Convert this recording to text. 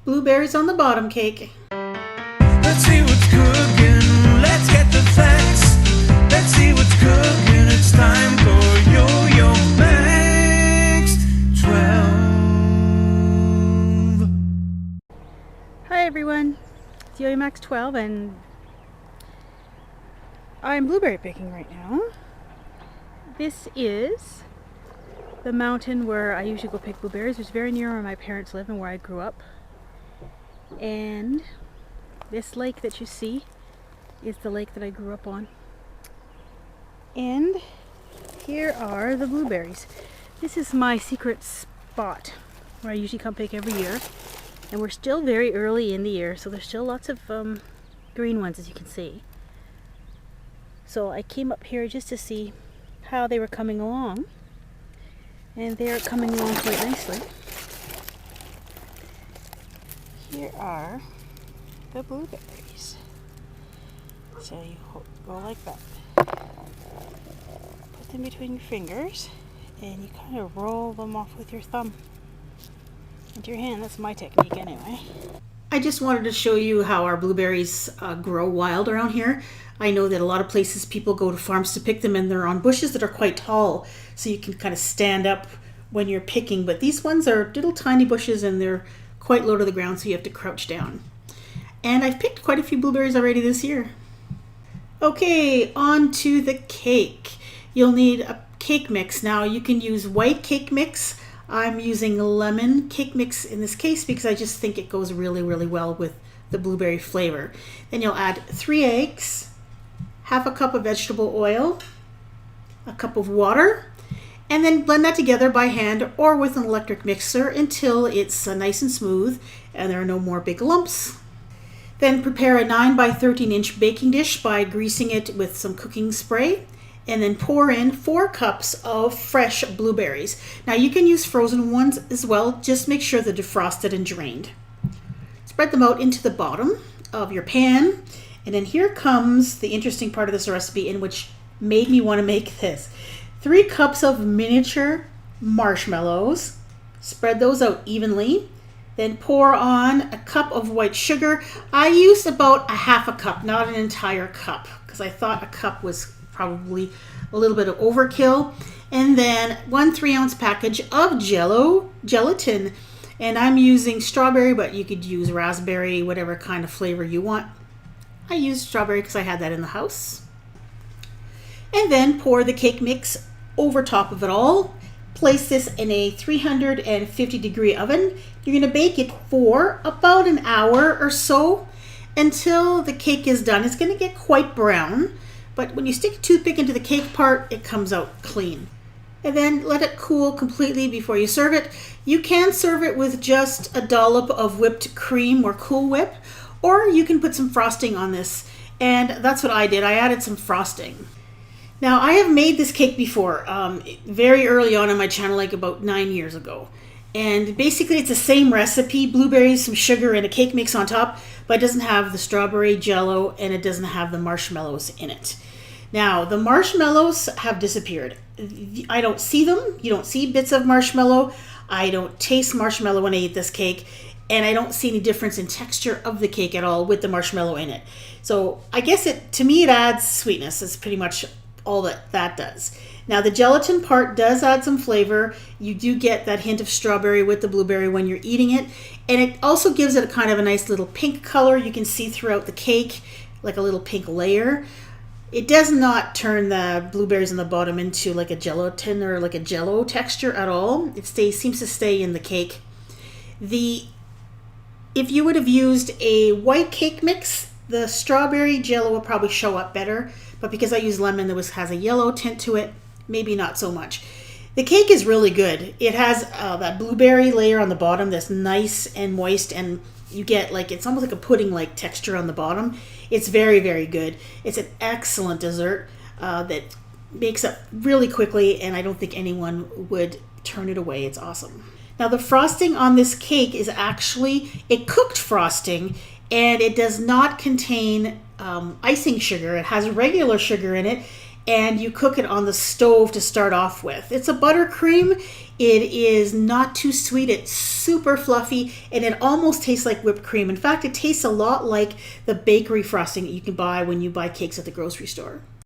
blueberries on the bottom cake. Let's see what's cooking. Let's get the facts. Let's see what's cooking. It's time for Yo-Yo Max 12. Hi everyone, it's Yo-Yo Max 12 and I'm blueberry picking right now. This is the mountain where I usually go pick blueberries. It's very near where my parents live and where I grew up. And this lake that you see is the lake that I grew up on. And here are the blueberries. This is my secret spot where I usually come pick every year. And we're still very early in the year, so there's still lots of green ones, as you can see. So I came up here just to see how they were coming along. And they're coming along quite nicely. Here are the blueberries. So you go like that. Put them between your fingers and you kind of roll them off with your thumb into your hand. That's my technique anyway. I just wanted to show you how our blueberries grow wild around here. I know that a lot of places people go to farms to pick them and they're on bushes that are quite tall, so you can kind of stand up when you're picking, but these ones are little tiny bushes and they're quite low to the ground, so you have to crouch down. And I've picked quite a few blueberries already this year. Okay, on to the cake. You'll need a cake mix. Now you can use white cake mix. I'm using lemon cake mix in this case because I just think it goes really, really well with the blueberry flavor. Then you'll add 3 eggs, half a cup of vegetable oil, a cup of water, and then blend that together by hand or with an electric mixer until it's nice and smooth and there are no more big lumps. Then prepare a 9 by 13 inch baking dish by greasing it with some cooking spray, and then pour in 4 cups of fresh blueberries. Now you can use frozen ones as well, just make sure they're defrosted and drained. Spread them out into the bottom of your pan, and then here comes the interesting part of this recipe in which made me want to make this. 3 cups of miniature marshmallows. Spread those out evenly. Then pour on a cup of white sugar. I used about a half a cup, not an entire cup, because I thought a cup was probably a little bit of overkill. And then 1 3-ounce package of gelatin. And I'm using strawberry, but you could use raspberry, whatever kind of flavor you want. I used strawberry because I had that in the house. And then pour the cake mix over top of it all. Place this in a 350 degree oven. You're going to bake it for about an hour or so until the cake is done. It's going to get quite brown, but when you stick a toothpick into the cake part, it comes out clean. And then let it cool completely before you serve it. You can serve it with just a dollop of whipped cream or Cool Whip, or you can put some frosting on this. And that's what I did. I added some frosting. Now, I have made this cake before, very early on my channel, like about 9 years ago. And basically it's the same recipe, blueberries, some sugar, and a cake mix on top, but it doesn't have the strawberry jello and it doesn't have the marshmallows in it. Now, the marshmallows have disappeared. I don't see them. You don't see bits of marshmallow. I don't taste marshmallow when I eat this cake. And I don't see any difference in texture of the cake at all with the marshmallow in it. So I guess to me it adds sweetness. It's pretty much all that does. Now the gelatin part does add some flavor. You do get that hint of strawberry with the blueberry when you're eating it. And it also gives it a kind of a nice little pink color. You can see throughout the cake, like a little pink layer. It does not turn the blueberries on the bottom into like a gelatin or like a jello texture at all. It seems to stay in the cake. If you would have used a white cake mix, the strawberry jello will probably show up better. But because I use lemon, has a yellow tint to it, maybe not so much. The cake is really good. It has that blueberry layer on the bottom that's nice and moist, and you get it's almost like a pudding-like texture on the bottom. It's very, very good. It's an excellent dessert that makes up really quickly, and I don't think anyone would turn it away. It's awesome. Now the frosting on this cake is actually a cooked frosting, and it does not contain icing sugar. It has regular sugar in it, and you cook it on the stove to start off with. It's a buttercream. It is not too sweet. It's super fluffy, and it almost tastes like whipped cream. In fact, it tastes a lot like the bakery frosting that you can buy when you buy cakes at the grocery store.